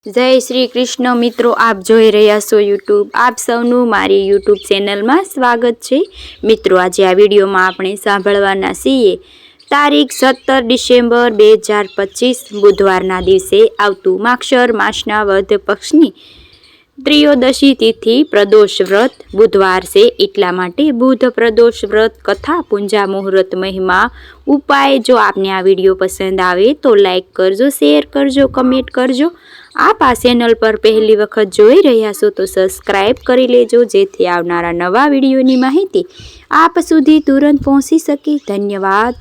जय श्री कृष्ण मित्रों, आप જોઈ રહ્યા છો યુટ્યુબ। આપ સૌનું મારી યુટ્યુબ ચેનલમાં સ્વાગત છે। મિત્રો, આજે આ વિડીયોમાં આપણે સાંભળવાના છીએ તારીખ 17 ડિસેમ્બર 2025 બુધવારના દિવસે આવતું માક્ષર માસના વદ પક્ષની ત્રિયોદશી તિથિ પ્રદોષ વ્રત બુધવાર છે, એટલા માટે બુધ પ્રદોષ વ્રત કથા પૂંજા મુહૂર્ત મહિમા ઉપાય જો આપને આ વિડીયો પસંદ આવે તો લાઈક કરજો, શેર કરજો, કમેન્ટ કરજો। આપ આ ચેનલ પર પહેલી વખત જોઈ રહ્યા છો તો સબસ્ક્રાઈબ કરી લેજો, જેથી આવનારા નવા વિડીયોની માહિતી આપ સુધી તુરંત પહોંચી શકે। ધન્યવાદ।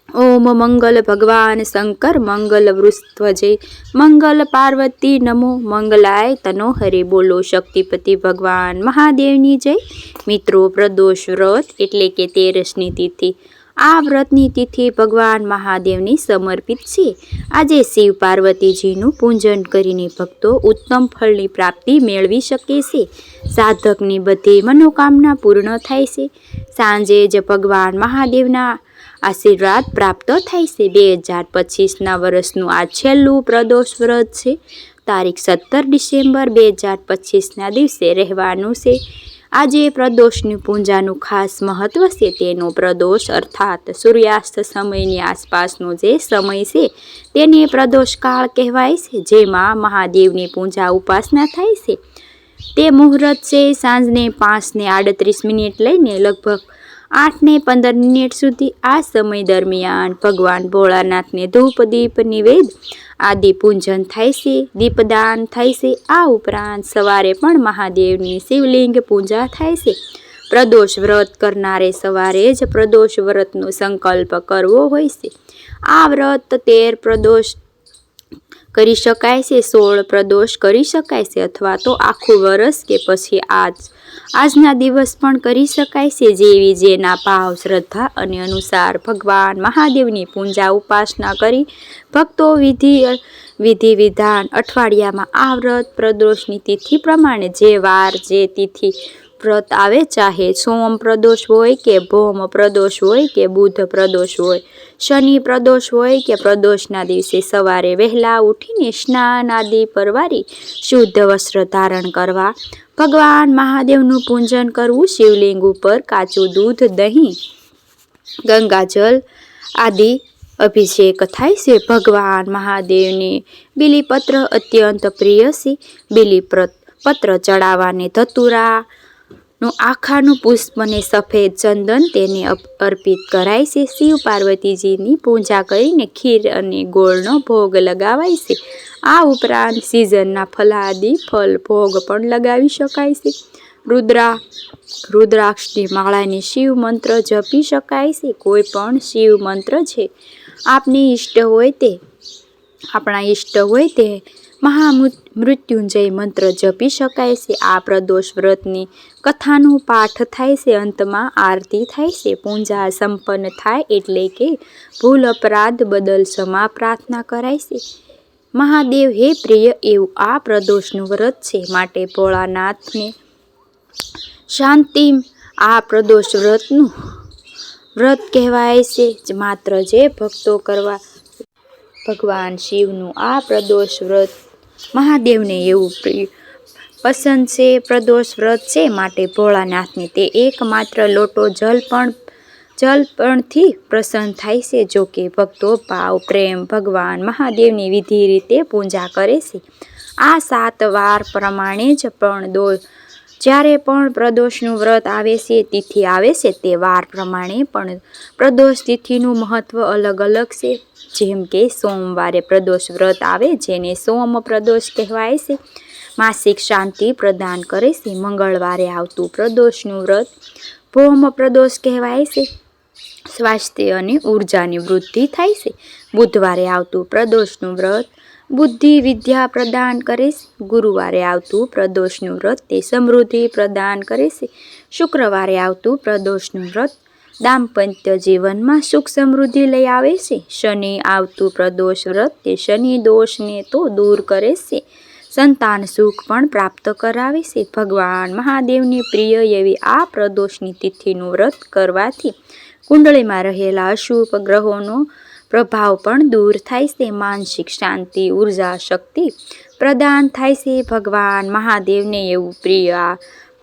ओम मंगल भगवान शंकर मंगल वृष्ध्वजे मंगल पार्वती नमो मंगलाय तनो हरे। बोलो शक्तिपति भगवान महादेवनी जय। मित्रों, प्रदोष व्रत एटले के 13મી तिथि। आ व्रतनी तिथि भगवान महादेवनी समर्पित छे। आजे शिव पार्वतीजीનું પૂજન કરીને ભક્તો ઉત્તમ ફળની પ્રાપ્તિ મેળવી શકે છે। સાધકની બધી મનોકામના પૂર્ણ થાય છે। સાંજે જ ભગવાન મહાદેવના આશીર્વાદ પ્રાપ્ત થાય છે। 2025ના વર્ષનું આ છેલ્લું પ્રદોષ વ્રત છે। તારીખ 17 ડિસેમ્બર 2025ના દિવસે રહેવાનું છે। આજે પ્રદોષની પૂજાનું ખાસ મહત્વ છે। તેનો પ્રદોષ અર્થાત સૂર્યાસ્ત સમયની આસપાસનો જે સમય છે તેને પ્રદોષ કાળ કહેવાય છે, જેમાં મહાદેવની પૂજા ઉપાસના થાય છે। તે મુહૂર્ત છે સાંજને 5:38 લઈને લગભગ 8:15 સુધી। આ સમય દરમિયાન ભગવાન ભોળાનાથને ધૂપ દીપ નિવેદ આદિ પૂજન થાય છે, દીપદાન થાય છે। આ ઉપરાંત સવારે પણ મહાદેવની શિવલિંગ પૂજા થાય છે। પ્રદોષ વ્રત કરનારે સવારે જ પ્રદોષ વ્રતનો સંકલ્પ કરવો હોય છે। આ વ્રત 13 પ્રદોષ કરી શકાય છે, 16 પ્રદોષ કરી શકાય છે, અથવા તો આખું વર્ષ કે પછી આજના દિવસ પણ કરી શકાય છે। જેવી જેના ભાવ શ્રદ્ધા અને અનુસાર ભગવાન મહાદેવની પૂજા ઉપાસના કરી ભક્તો વિધિ વિધાન અઠવાડિયામાં આ વ્રત પ્રદોષની તિથિ પ્રમાણે જે વાર જે તિથિ વ્રત આવે, ચાહે સોમ પ્રદોષ હોય કે ભૌમ પ્રદોષ હોય કે બુધ પ્રદોષ હોય, શનિ પ્રદોષ હોય કે પ્રદોષના દિવસે સવારે વહેલા ઉઠીને સ્નાન આદિ પરવારી શુદ્ધ વસ્ત્ર ધારણ કરવા, ભગવાન મહાદેવનું પૂજન કરવું, શિવલિંગ ઉપર કાચું દૂધ, દહીં, ગંગાજલ આદિ અભિષેક થાય છે। ભગવાન મહાદેવને બીલીપત્ર અત્યંત પ્રિય છે। બીલીપત્ર ચડાવવાને ધતુરાનું આખાનું પુષ્પ અને સફેદ ચંદન તેને અર્પિત કરાય છે। શિવ પાર્વતીજીની પૂજા કરીને ખીર અને ગોળનો ભોગ લગાવાય છે। આ ઉપરાંત સિઝનના ફલાદી ફળ ભોગ પણ લગાવી શકાય છે। રુદ્રાક્ષની માળાની શિવ મંત્ર જપી શકાય છે। કોઈ પણ શિવ મંત્ર છે આપણા ઈષ્ટ હોય તે મહામૃત્યુંજય મંત્ર જપી શકાય છે। આ પ્રદોષ વ્રતની કથાનું પાઠ થાય છે। અંતમાં આરતી થાય છે। પૂજા સંપન્ન થાય એટલે કે ભૂલ અપરાધ બદલ ક્ષમા પ્રાર્થના કરાય છે। મહાદેવ હે પ્રિય એવું આ પ્રદોષનું વ્રત છે, માટે ભોળાનાથને શાંતિ આ પ્રદોષ વ્રતનું વ્રત કહેવાય છે। માત્ર જે ભક્તો કરવા ભગવાન શિવનું આ પ્રદોષ વ્રત મહાદેવને એવું પસંદ છે, પ્રદોષ વ્રત છે, માટે ભોળાનાથને તે એકમાત્ર લોટો જલપણથી પ્રસન્ન થાય છે। જો કે ભક્તો ભાવ પ્રેમ ભગવાન મહાદેવની વિધિ રીતે પૂજા કરે છે। આ 7 વાર પ્રમાણે જ પણ જ્યારે પણ પ્રદોષનું વ્રત આવે છે, તિથિ આવે છે, તે વાર પ્રમાણે પણ પ્રદોષ તિથિનું મહત્વ અલગ અલગ છે। જેમ કે સોમવારે પ્રદોષ વ્રત આવે, જેને સોમ પ્રદોષ કહેવાય છે, માસિક શાંતિ પ્રદાન કરે છે। મંગળવારે આવતું પ્રદોષનું વ્રત ભૌમ પ્રદોષ કહેવાય છે, સ્વાસ્થ્ય અને ઉર્જાની વૃદ્ધિ થાય છે। બુધવારે આવતું પ્રદોષનું વ્રત બુદ્ધિ વિદ્યા પ્રદાન કરે છે। ગુરુવારે આવતું પ્રદોષનું વ્રત તે સમૃદ્ધિ પ્રદાન કરે છે। શુક્રવારે આવતું પ્રદોષનું વ્રત દાંપત્ય જીવનમાં સુખ સમૃદ્ધિ લઈ આવે છે। શનિ આવતું પ્રદોષ વ્રત તે શનિ દોષને તો દૂર કરે છે, સંતાન સુખ પણ પ્રાપ્ત કરાવે છે। ભગવાન મહાદેવની પ્રિય એવી આ પ્રદોષની તિથિનું વ્રત કરવાથી કુંડળીમાં રહેલા અશુભ ગ્રહોનો પ્રભાવ પણ દૂર થાય છે। માનસિક શાંતિ, ઉર્જા, શક્તિ પ્રદાન થાય છે. ભગવાન મહાદેવને એવું પ્રિય આ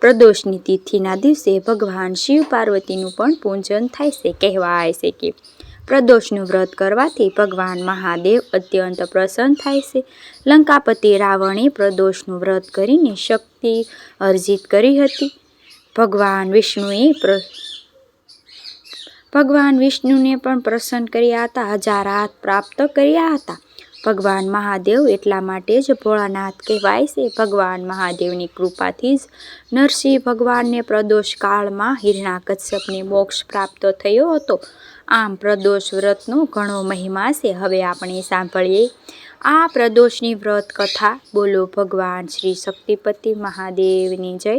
પ્રદોષની તિથિના દિવસે ભગવાન શિવ પાર્વતીનું પણ પૂજન થાય છે. કહેવાય છે કે પ્રદોષનું વ્રત કરવાથી ભગવાન મહાદેવ અત્યંત પ્રસન્ન થાય છે. લંકાપતિ રાવણે પ્રદોષનું વ્રત કરીને શક્તિ અર્જિત કરી હતી. ભગવાન વિષ્ણુને પણ પ્રસન્ન કર્યા હતા. 1000 હાથ પ્રાપ્ત કર્યા હતા. ભગવાન મહાદેવ એટલા માટે જ ભોળાનાથ કહેવાય છે. ભગવાન મહાદેવની કૃપાથી જ નરસિંહ ભગવાનને પ્રદોષ કાળમાં હિરણ્યકશ્યપને મોક્ષ પ્રાપ્ત થયો હતો. આમ પ્રદોષ વ્રતનો ઘણો મહિમા છે. હવે આપણે સાંભળીએ આ પ્રદોષની વ્રત કથા. બોલો ભગવાન શ્રી શક્તિપતિ મહાદેવની જય.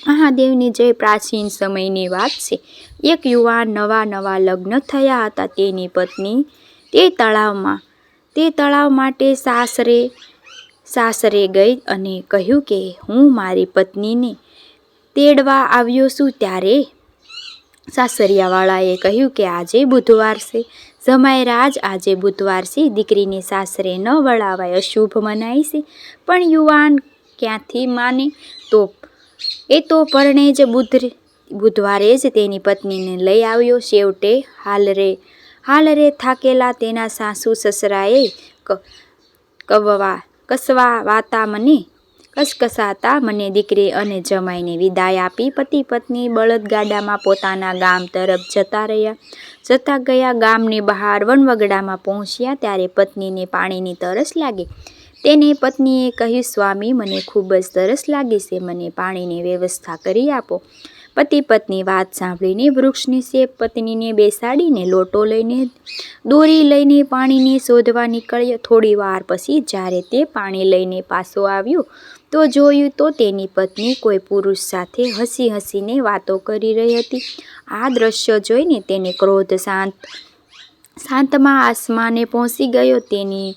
મહાદેવની જય. પ્રાચીન સમયની વાત છે. એક યુવાન નવા લગ્ન થયા હતા. તેની પત્ની તે તળાવ માટે સાસરે ગઈ અને કહ્યું કે હું મારી પત્નીને તેડવા આવ્યો છું. ત્યારે સાસરિયાવાળાએ કહ્યું કે આજે બુધવાર છે. જમાઈરાજ, આજે બુધવાર છે, દીકરીને સાસરે ન વળાવાય, અશુભ મનાય છે. પણ યુવાન ક્યાંથી માને? એ તો પરણે જ બુધવારે જ તેની પત્નીને લઈ આવ્યો. છેવટે હાલરે થાકેલા તેના સાસુ સસરાએ કસકસાતા મને દીકરી અને જમાઈને વિદાય આપી. પતિ પત્ની બળદગાડામાં પોતાના ગામ તરફ જતા ગયા. ગામની બહાર વનવગડામાં પહોંચ્યા ત્યારે પત્નીને પાણીની તરસ લાગી. તેને પત્નીએ કહ્યું, સ્વામી, મને ખૂબ જ તરસ લાગી છે, મને પાણીની વ્યવસ્થા કરી આપો. પતિ પત્ની વાત સાંભળીને વૃક્ષ નીચે પત્નીને બેસાડીને લોટો લઈને દોરી લઈને પાણીને શોધવા નીકળ્યો. થોડી વાર પછી જ્યારે તે પાણી લઈને પાછો આવ્યો તો જોયું તો તેની પત્ની કોઈ પુરુષ સાથે હસીને વાતો કરી રહી હતી. આ દ્રશ્ય જોઈને તેને ક્રોધ શાંતમાં આસમાને પહોંચી ગયો. તેની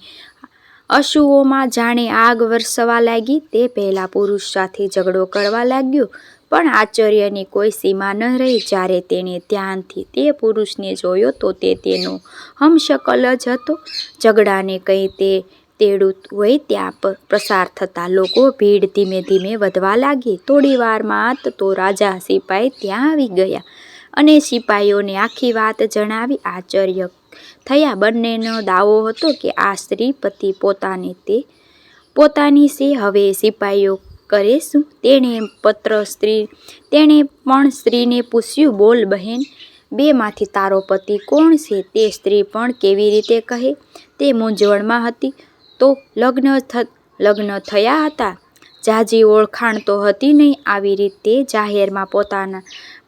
આંસુઓમાં જાણે આગ વરસવા લાગી. તે પહેલા પુરુષ સાથે ઝઘડો કરવા લાગ્યો. પણ આશ્ચર્યની કોઈ સીમા ન રહી. જ્યારે તેણે ધ્યાનથી તે પુરુષને જોયો તો તે તેનો હમશકલ જ હતો. ઝઘડાને કંઈ તે તેડું હોય ત્યાં પસાર થતા લોકો ભીડ ધીમે ધીમે વધવા લાગી. થોડી વારમાં તો રાજા સિપાઈ ત્યાં આવી ગયા અને સિપાઈઓને આખી વાત જણાવી. આશ્ચર્ય થયા બંનેનો દાવો હતો કે આ સ્ત્રી પતિ પોતાની છે. હવે સિપાઈઓ કરે શું? તેણે પણ સ્ત્રીને પૂછ્યું, બોલ બહેન, બેમાંથી તારો પતિ કોણ છે? તે સ્ત્રી પણ કેવી રીતે કહે? તે મૂંઝવણમાં હતી. તો લગ્ન થયા હતા, ઝાઝી ઓળખાણ તો હતી નહીં. આવી રીતે જાહેરમાં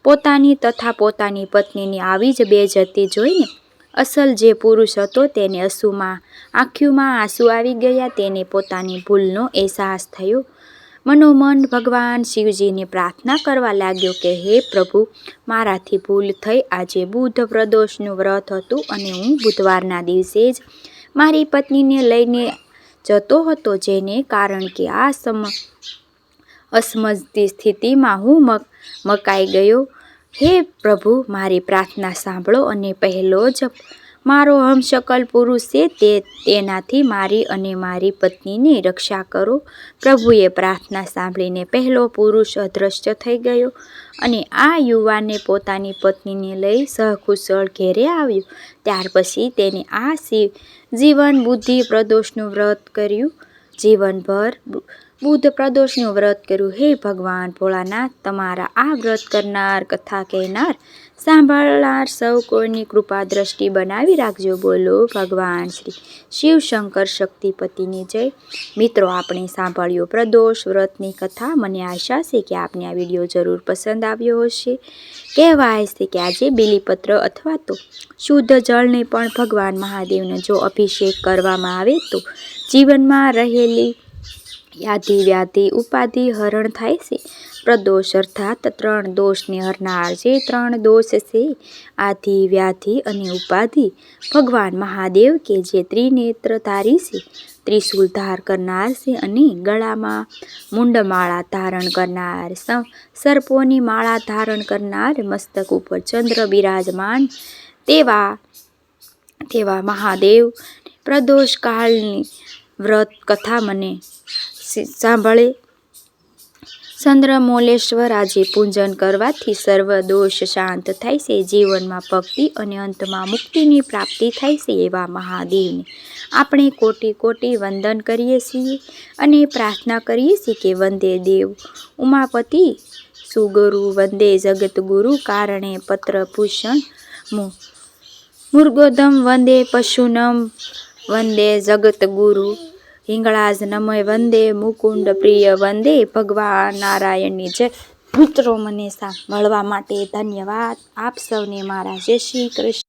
પોતાની તથા પોતાની પત્નીની આવી જ બેઇજ્જતી જોઈને અસલ જે પુરુષ હતો તેને આંખોમાં આંસુ આવી ગયા. તેને પોતાની ભૂલનો અહેસાસ થયો. મનોમન ભગવાન શિવજીને પ્રાર્થના કરવા લાગ્યો કે હે પ્રભુ, મારાથી ભૂલ થઈ. આજે બુધ પ્રદોષનું વ્રત હતું અને હું બુધવારના દિવસે જ મારી પત્નીને લઈને જતો હતો, જેને કારણ કે આ અસમજતી સ્થિતિમાં હું મકાઈ ગયો. હે પ્રભુ, મારી પ્રાર્થના સાંભળો અને પહેલો જ મારો હમશકલ પુરુષ છે તેનાથી મારી અને મારી પત્નીની રક્ષા કરો. પ્રભુએ પ્રાર્થના સાંભળીને પહેલો પુરુષ અદૃશ્ય થઈ ગયો અને આ યુવાને પોતાની પત્નીને લઈ સહકુશળ ઘેરે આવ્યો. ત્યાર પછી તેને આ જીવન બુદ્ધિ પ્રદોષનું વ્રત કર્યું. જીવનભર બુધ પ્રદોષનું વ્રત કર્યું. હે ભગવાન ભોળાનાથ, તમારા આ વ્રત કરનાર, કથા કહેનાર, સાંભળનાર સૌ કોઈની કૃપા દ્રષ્ટિ બનાવી રાખજો. બોલો ભગવાન શ્રી શિવ શંકર શક્તિપતિની જય. મિત્રો, આપણે સાંભળ્યો પ્રદોષ વ્રતની કથા. મને આશા છે કે આપને આ વિડીયો જરૂર પસંદ આવ્યો હશે. કહેવાય છે કે આજે બીલીપત્ર અથવા તો શુદ્ધ જળને પણ ભગવાન મહાદેવને જો અભિષેક કરવામાં આવે તો જીવનમાં રહેલી યાધિ વ્યાધિ ઉપાધિ હરણ થાય છે. પ્રદોષ અર્થાત 3 દોષને હરનાર. જે 3 દોષ છે, આધિ, વ્યાધિ અને ઉપાધિ, ભગવાન મહાદેવ કે જે ત્રિનેત્રધારી છે, ત્રિશૂલ ધાર કરનાર છે અને ગળામાં મુંડમાળા ધારણ કરનાર, સર્પોની માળા ધારણ કરનાર, મસ્તક ઉપર ચંદ્ર બિરાજમાન તેવા મહાદેવ પ્રદોષ કાળની વ્રત કથા મને સાંભળે. ચંદ્રમૌલેશ્વર આજે પૂજન કરવાથી સર્વ દોષ શાંત થાય છે, જીવનમાં ભક્તિ અને અંતમાં મુક્તિની પ્રાપ્તિ થાય છે. એવા મહાદેવને આપણે કોટી કોટી વંદન કરીએ છીએ અને પ્રાર્થના કરીએ છીએ કે વંદે દેવ ઉમાપતિ સુગુરુ, વંદે જગતગુરુ કારણે પત્રભૂષણ મુર્ગોદમ, વંદે પશુનમ, વંદે જગતગુરુ હિંગળાજ નમઃ, વંદે મુકુંદ પ્રિય, વંદે ભગવાન નારાયણની જય. મિત્રો, મને સાંભળવા માટે ધન્યવાદ. આપ સૌને મારા જય શ્રી કૃષ્ણ.